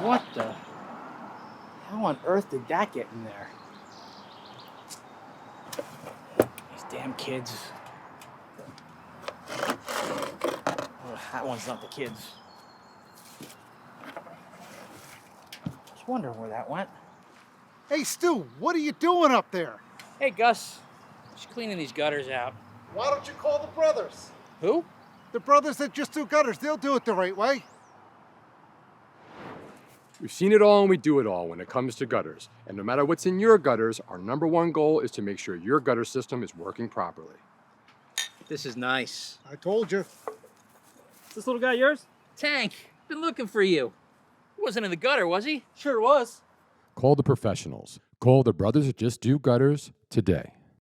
What the? How on earth did that get in there? These damn kids. Oh, that one's not the kids. Just wondering where that went. Hey, Stu, what are you doing up there? Hey, Gus. Just cleaning these gutters out. Why don't you call the brothers? Who? The brothers that just do gutters, they'll do it the right way. We've seen it all and we do it all when it comes to gutters. And no matter what's in your gutters, our #1 goal is to make sure your gutter system is working properly. This is nice. I told you. Is this little guy yours? Tank, been looking for you. He wasn't in the gutter, was he? Sure was. Call the professionals. Call the brothers that just do gutters today.